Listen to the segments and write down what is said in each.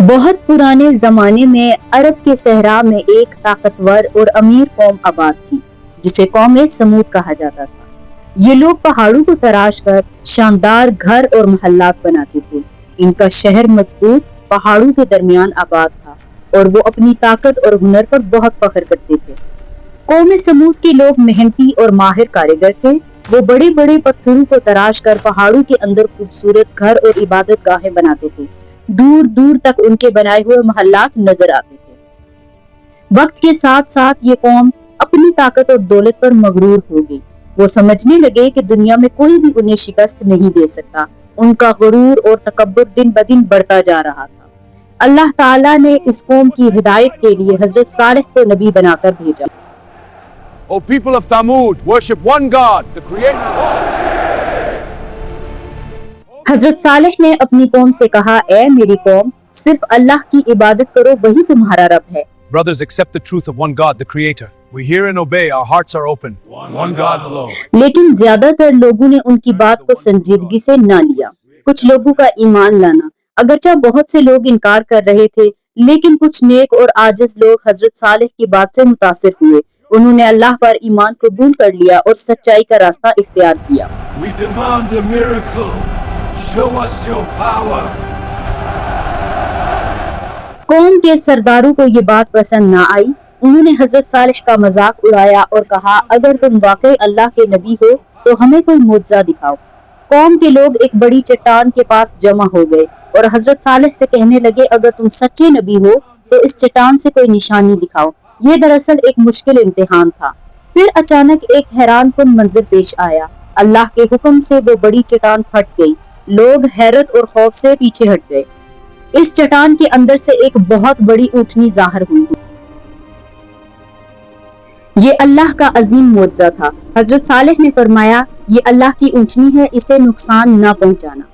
بہت پرانے زمانے میں عرب کے صحرا میں ایک طاقتور اور امیر قوم آباد تھی جسے قوم سمود کہا جاتا تھا۔ یہ لوگ پہاڑوں کو تراش کر شاندار گھر اور محلات بناتے تھے۔ ان کا شہر مضبوط پہاڑوں کے درمیان آباد تھا اور وہ اپنی طاقت اور ہنر پر بہت فخر کرتے تھے۔ قوم سمود کے لوگ محنتی اور ماہر کاریگر تھے۔ وہ بڑے بڑے پتھروں کو تراش کر پہاڑوں کے اندر خوبصورت گھر اور عبادت گاہیں بناتے تھے۔ دور دور تک ان کے بنائے ہوئے محلات نظر آتے تھے۔ وقت کے ساتھ ساتھ یہ قوم اپنی طاقت اور دولت پر مغرور ہو گئی۔ وہ سمجھنے لگے کہ دنیا میں کوئی بھی انہیں شکست نہیں دے سکتا۔ ان کا غرور اور تکبر دن بدن بڑھتا جا رہا تھا۔ اللہ تعالیٰ نے اس قوم کی ہدایت کے لیے حضرت صالح کو نبی بنا کر بھیجا۔ O people of Thamud, worship one God, the Creator. حضرت صالح نے اپنی قوم سے کہا، اے میری قوم، صرف اللہ کی عبادت کرو، وہی تمہارا رب ہے۔ Brothers, accept the truth of one God, the Creator. We hear and obey, our hearts are open. One God alone. لیکن زیادہ تر لوگوں نے ان کی بات کو سنجیدگی سے نہ لیا۔ کچھ لوگوں کا ایمان لانا، اگرچہ بہت سے لوگ انکار کر رہے تھے، لیکن کچھ نیک اور عاجز لوگ حضرت صالح کی بات سے متاثر ہوئے۔ انہوں نے اللہ پر ایمان قبول کر لیا اور سچائی کا راستہ اختیار کیا۔ We demand a miracle. Show us your power. قوم کے سرداروں کو یہ بات پسند نہ آئی۔ انہوں نے حضرت صالح کا مذاق اڑایا اور کہا، اگر تم واقعی اللہ کے نبی ہو تو ہمیں کوئی معجزہ دکھاؤ۔ قوم کے لوگ ایک بڑی چٹان کے پاس جمع ہو گئے اور حضرت صالح سے کہنے لگے، اگر تم سچے نبی ہو تو اس چٹان سے کوئی نشانی دکھاؤ۔ یہ دراصل ایک مشکل امتحان تھا۔ پھر اچانک ایک حیران کن منظر پیش آیا۔ اللہ کے حکم سے وہ بڑی چٹان پھٹ گئی۔ لوگ حیرت اور خوف سے پیچھے ہٹ گئے۔ اس چٹان کے اندر سے ایک بہت بڑی اونٹنی ظاہر ہوئی۔ یہ اللہ کا عظیم معجزہ تھا۔ حضرت صالح نے فرمایا، یہ اللہ کی اونٹنی ہے، اسے نقصان نہ پہنچانا۔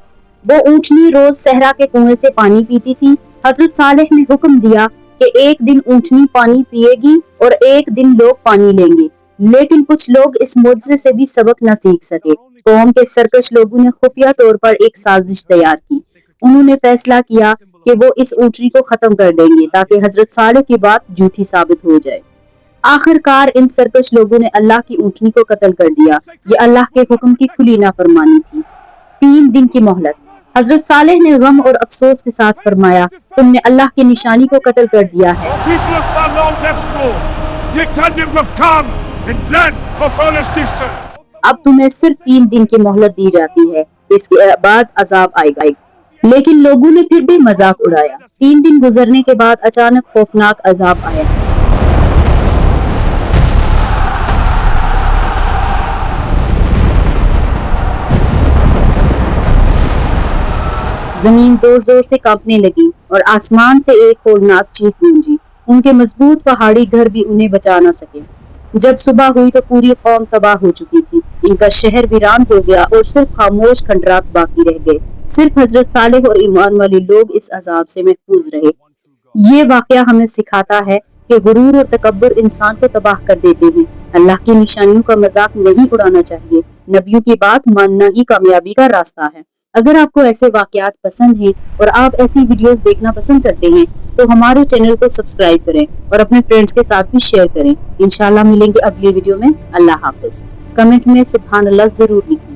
وہ اونٹنی روز صحرا کے کنویں سے پانی پیتی تھی۔ حضرت صالح نے حکم دیا کہ ایک دن اونٹنی پانی پیے گی اور ایک دن لوگ پانی لیں گے، لیکن کچھ لوگ اس معجزے سے بھی سبق نہ سیکھ سکے۔ قوم کے سرکش لوگوں نے خفیہ طور پر ایک سازش تیار کی۔ انہوں نے فیصلہ کیا کہ وہ اس اونٹنی کو ختم کر دیں گے تاکہ حضرت صالح کی بات جھوٹی ثابت ہو جائے۔ آخر کار ان سرکش لوگوں نے اللہ کی اونٹنی کو قتل کر دیا۔ یہ اللہ کے حکم کی کھلی نافرمانی تھی۔ 3 دن کی مہلت۔ حضرت صالح نے غم اور افسوس کے ساتھ فرمایا، تم نے اللہ کی نشانی کو قتل کر دیا ہے۔ اب تمہیں صرف 3 دن کی مہلت دی جاتی ہے، اس کے بعد عذاب آئے گا۔ لیکن لوگوں نے پھر بھی مذاق اڑایا۔ 3 دن گزرنے کے بعد اچانک خوفناک عذاب آیا۔ زمین زور زور سے کانپنے لگی اور آسمان سے ایک ہولناک چیخ گونجی۔ ان کے مضبوط پہاڑی گھر بھی انہیں بچا نہ سکے۔ جب صبح ہوئی تو پوری قوم تباہ ہو چکی تھی۔ ان کا شہر ویران ہو گیا اور صرف خاموش کھنڈرات باقی رہ گئے۔ صرف حضرت صالح اور ایمان والے لوگ اس عذاب سے محفوظ رہے۔ یہ واقعہ ہمیں سکھاتا ہے کہ غرور اور تکبر انسان کو تباہ کر دیتے ہیں۔ اللہ کی نشانیوں کا مذاق نہیں اڑانا چاہیے۔ نبیوں کی بات ماننا ہی کامیابی کا راستہ ہے۔ اگر آپ کو ایسے واقعات پسند ہیں اور آپ ایسی ویڈیوز دیکھنا پسند کرتے ہیں تو ہمارے چینل کو سبسکرائب کریں اور اپنے فرینڈز کے ساتھ بھی شیئر کریں۔ انشاءاللہ ملیں گے اگلی ویڈیو میں۔ اللہ حافظ۔ کمنٹ میں سبحان اللہ ضرور لکھیں۔